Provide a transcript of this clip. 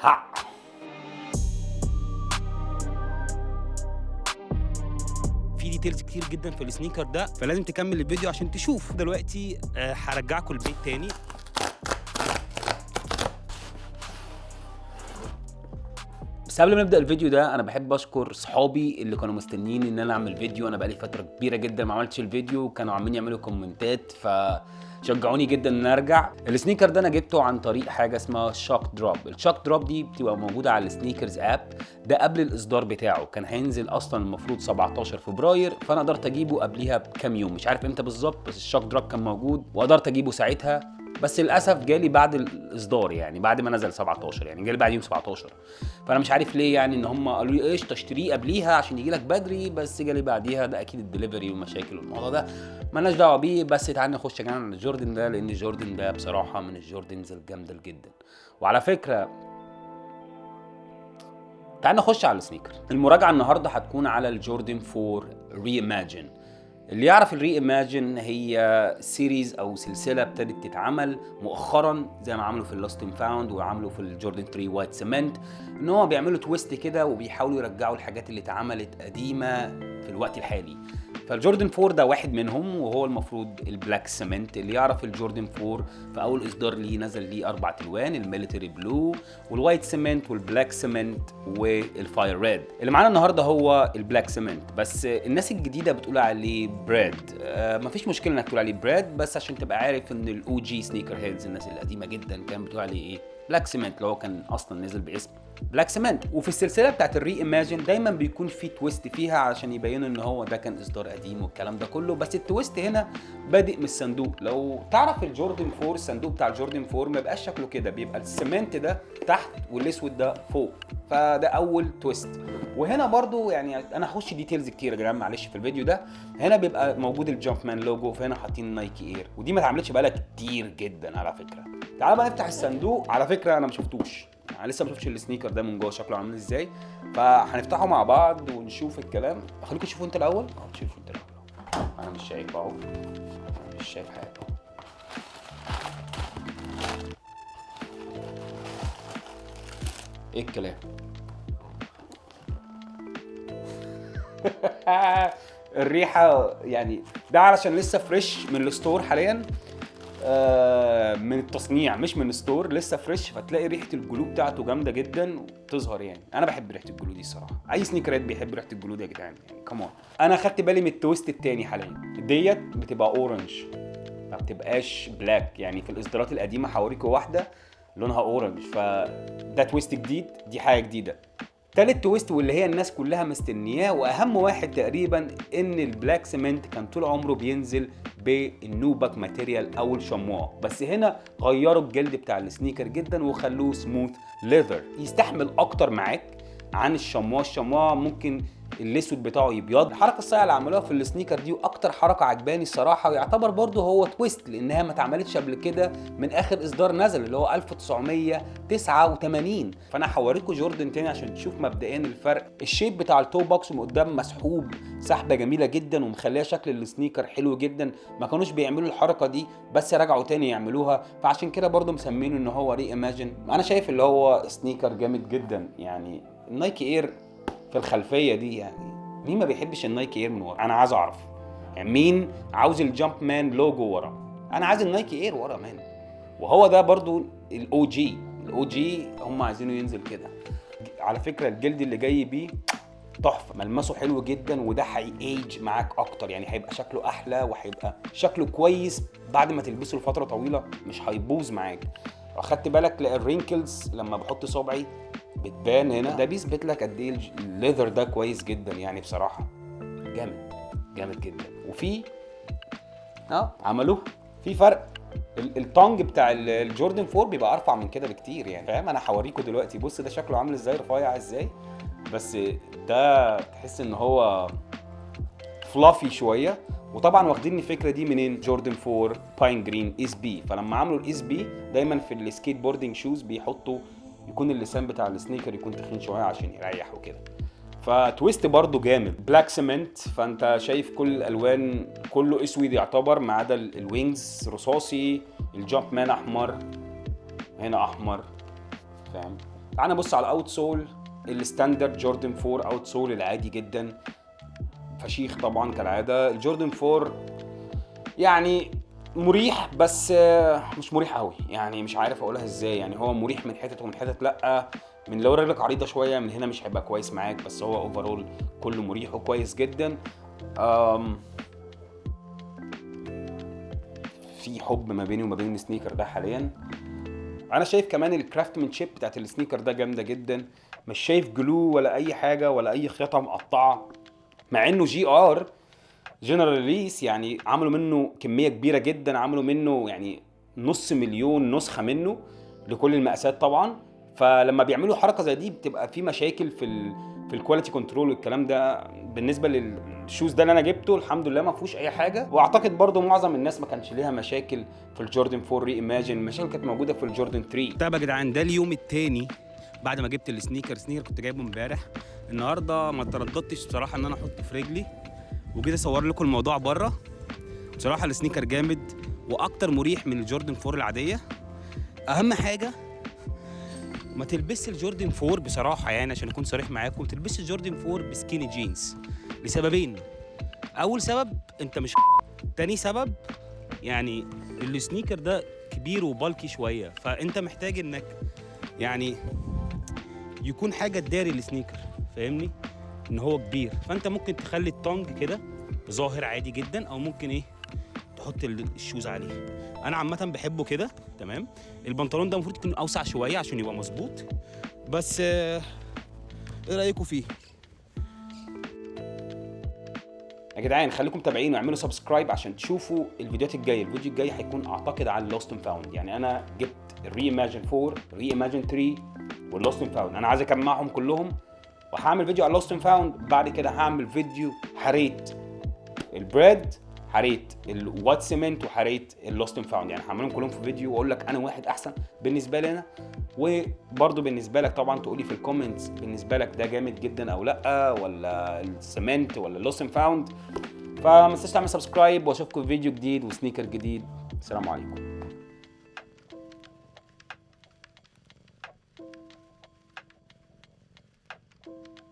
ها. في ديتيلز كتير جدا في السنيكر ده، فلازم تكمل الفيديو عشان تشوف. دلوقتي هرجعكم البيت تاني. بس قبل ما نبدا الفيديو ده انا بحب اشكر صحابي اللي كانوا مستنيين ان انا اعمل فيديو. انا بقالي فتره كبيره جدا ما عملتش الفيديو، كانوا عاملين يعملوا كومنتات فشجعوني جدا ان انا ارجع. السنيكر ده انا جبته عن طريق حاجه اسمها شوك دروب. الشوك دروب دي بتبقى موجوده على السنيكرز اب. ده قبل الاصدار بتاعه، كان هينزل اصلا المفروض 17 فبراير، فانا قدرت اجيبه قبليها بكام يوم، مش عارف امتى بالظبط، بس الشوك دروب كان موجود وقدرت اجيبه ساعتها. بس للاسف جالي بعد الاصدار، يعني بعد ما نزل 17، يعني جالي بعد يوم 17. فانا مش عارف ليه، يعني ان هم قالوا لي ايش تشتريه قبليها عشان يجي لك بدري، بس جالي بعديها. ده اكيد الدليفري ومشاكل والموضوع ده مالناش دعوه بيه. بس تعالى نخش يا جماعه على الجوردن ده، لان الجوردن ده بصراحه من الجوردنز الجامده جدا. وعلى فكره تعالى نخش على السنيكر. المراجعه النهارده هتكون على الجوردن 4 ريماجن. اللي يعرف الري ايماجن هي سيريز او سلسله ابتدت تتعمل مؤخرا، زي ما عملوا في اللاست اند فاوند وعملوا في الجوردن 3 وايت سيمنت، ان هو بيعملوا تويست كده وبيحاولوا يرجعوا الحاجات اللي اتعملت قديمه في الوقت الحالي. فالجوردن 4 ده واحد منهم، وهو المفروض البلاك سيمنت. اللي يعرف الجوردن 4 في اول اصدار ليه نزل ليه 4 الوان، الميليتري بلو والوايت سيمنت والبلاك سيمنت والفاير ريد. اللي معانا النهارده هو البلاك سيمنت، بس الناس الجديده بتقول عليه بريد. مفيش مشكله انك تقول عليه بريد، بس عشان تبقى عارف ان الاو جي سنيكر هيدز، الناس القديمه جدا، كان بتقول عليه ايه؟ بلاك سيمنت، اللي هو كان اصلا نزل باسم بلاك سيمنت. وفي السلسله بتاعت الري ايماجن دايما بيكون في تويست فيها عشان يبينوا ان هو ده كان اصدار قديم والكلام ده كله. بس التويست هنا بادئ من الصندوق. لو تعرف الجوردن 4، الصندوق بتاع الجوردن 4 ما بيبقاش شكله كده، بيبقى السيمنت ده تحت والاسود ده فوق. فده اول تويست. وهنا برضو يعني انا هخش ديتيلز كتير يا جماعه معلش في الفيديو ده. هنا بيبقى موجود الجامب مان لوجو، فهنا حاطين نايكي اير، ودي ما اتعملتش بقالها كتير جدا على فكره. تعالى بقى نفتح الصندوق. على فكره انا ما شفتوش، انا لسه ما شفتش السنيكر ده من جوه شكله عامل ازاي، فهنفتحه مع بعض ونشوف الكلام. خليكم تشوفوا انت الاول. تشوفوا انت الاول، انا مش شايف اهو، مش شايف حاجه. ايه الكلام؟ الريحه يعني ده علشان لسه فريش من الستور حاليا، من التصنيع مش من الستور، لسه فريش، فتلاقي ريحه الجلو بتاعته جامده جدا وتظهر. يعني انا بحب ريحه الجلو دي الصراحه، اي سنيكرات بيحب ريحه الجلو دي يا جدعان، يعني كمان. انا خدت بالي من التويست التاني حاليا، ديت بتبقى اورنج ما بتبقاش بلاك. يعني في الاصدارات القديمه هوريكم واحده لونها اورنج، فده تويست جديد، دي حاجه جديده. تالت تويست واللي هي الناس كلها مستنياه واهم واحد تقريبا، ان البلاك سيمنت كان طول عمره بينزل بالنوبك ماتيريال او الشموا، بس هنا غيروا الجلد بتاع السنيكر جدا وخلوه سموث ليذر يستحمل اكتر معاك عن الشموا. الشموا ممكن الاسود بتاعه يبيض. الحركه الصايعه اللي عملوها في السنيكر دي واكتر حركه عجباني الصراحه، ويعتبر برضه هو تويست لانها ما اتعملتش قبل كده من اخر اصدار نزل اللي هو 1989. فانا هوريكم جوردن تاني عشان تشوف مبدئيا الفرق. الشيب بتاع التو بوكس من قدام مسحوب سحبه جميله جدا ومخليه شكل السنيكر حلو جدا. ما كانوش بيعملوا الحركه دي بس رجعوا تاني يعملوها، فعشان كده برضه مسمينه ان هو ري ايماجن. انا شايف اللي هو سنيكر جامد جدا. يعني النايكي اير في الخلفيه دي، يعني مين ما بيحبش النايكي اير من ورا؟ انا عايز اعرف يعني مين عاوز الجامب مان لوجو ورا؟ انا عايز النايكي اير ورا مان. وهو ده برضو الاو جي، الاو جي هم عايزينه ينزل كده. على فكره الجلد اللي جاي بيه تحفه، ملمسه حلو جدا، وده هيأيج معاك اكتر، يعني هيبقى شكله احلى وهيبقى شكله كويس بعد ما تلبسه لفتره طويله، مش هيبوظ معاك. اخدت بالك الرينكلز لما بحط صبعي بتبان هنا؟ ده بيثبت لك قد ايه الليذر ده كويس جدا، يعني بصراحه جامد جامد جدا. وفي عملوه في فرق. التونج بتاع الجوردن 4 بيبقى ارفع من كده بكتير، يعني فاهم؟ انا هوريكم دلوقتي. بص ده شكله عامل ازاي، رفيع ازاي، بس ده تحس ان هو فلافي شويه. وطبعا واخدين الفكره دي منين؟ جوردن 4 باين جرين اس بي. فلما عملوا الاس بي دايما في السكيت بوردنج شوز بيحطوا يكون اللسان بتاع السنيكر يكون تخين شويه عشان يريح وكده. فتويست برضو جامد. بلاك سيمنت، فانت شايف كل الالوان كله اسود يعتبر ما عدا الوينجز رصاصي، الجامب مان احمر، هنا احمر، فاهم؟ تعال نبص على اوت سول الستاندرد جوردن 4 اوت سول العادي جدا، فشيخ طبعا كالعاده. الجوردن 4 يعني مريح بس مش مريح قوي، يعني مش عارف اقولها ازاي، يعني هو مريح من حتت ومن حتت لا، من لو رجلك عريضه شويه من هنا مش هيبقى كويس معاك، بس هو اوفرول كله مريح وكويس جدا. في حب ما بيني وما بين السنيكر ده حاليا. انا شايف كمان الكرافتمانشيب بتاعت السنيكر ده جامده جدا، مش شايف جلو ولا اي حاجه ولا اي خيطه مقطعه، مع انه جي ار جنرال ريليس يعني عملوا منه كميه كبيره جدا، عملوا منه يعني 500,000 نسخه منه لكل المقاسات طبعا. فلما بيعملوا حركه زي دي بتبقى في مشاكل في الكواليتي كنترول والكلام ده. بالنسبه للشوز ده اللي انا جبته الحمد لله ما فيهوش اي حاجه، واعتقد برضو معظم الناس ما كانش ليها مشاكل في الجوردن 4 ري ايماجين، المشاكل كانت موجوده في الجوردن 3. طيب يا جدعان ده اليوم الثاني بعد ما جبت السنيكر كنت جايبه امبارح. النهارده ما ترددتش بصراحه ان انا احطه في رجلي وجيت اصور لكم الموضوع بره. بصراحه السنيكر جامد واكتر مريح من الجوردن 4 العاديه. اهم حاجه ما تلبسش الجوردن 4 بصراحه، يعني عشان اكون صريح معاكم، تلبسش الجوردن 4 بسكيني جينز لسببين. اول سبب انت مش تاني سبب يعني السنيكر ده كبير وبالكي شويه، فانت محتاج انك يعني يكون حاجه تداري السنيكر، فاهمني ان هو كبير. فانت ممكن تخلي التونج كده ظاهر عادي جدا، او ممكن تحط الشوز عليه. انا عامه بحبه كده تمام. البنطلون ده المفروض يكون اوسع شويه عشان يبقى مظبوط، بس ايه رايكم فيه يا جدعان؟ خليكم متابعين واعملوا سبسكرايب عشان تشوفوا الفيديوهات الجايه. الفيديو الجاي هيكون اعتقد على اللوست اند فاوند، يعني انا جبت الري ايماجين 4 الري ايماجين 3 واللوست اند فاوند، انا عايز اجمعهم كلهم وهعمل فيديو على اللوست اند فاوند. بعد كده هعمل فيديو حريت البريد، حريت الوات سيمنت، وحريت اللوست اند فاوند، يعني هعملهم كلهم في فيديو واقول لك انا واحد احسن بالنسبه لي انا، وبرده بالنسبه لك طبعا تقولي في الكومنتس بالنسبه لك ده جامد جدا او لا، ولا السيمنت ولا اللوست اند فاوند. فما تنساش تعمل سبسكرايب، واشوفكم في فيديو جديد وسنيكر جديد. السلام عليكم.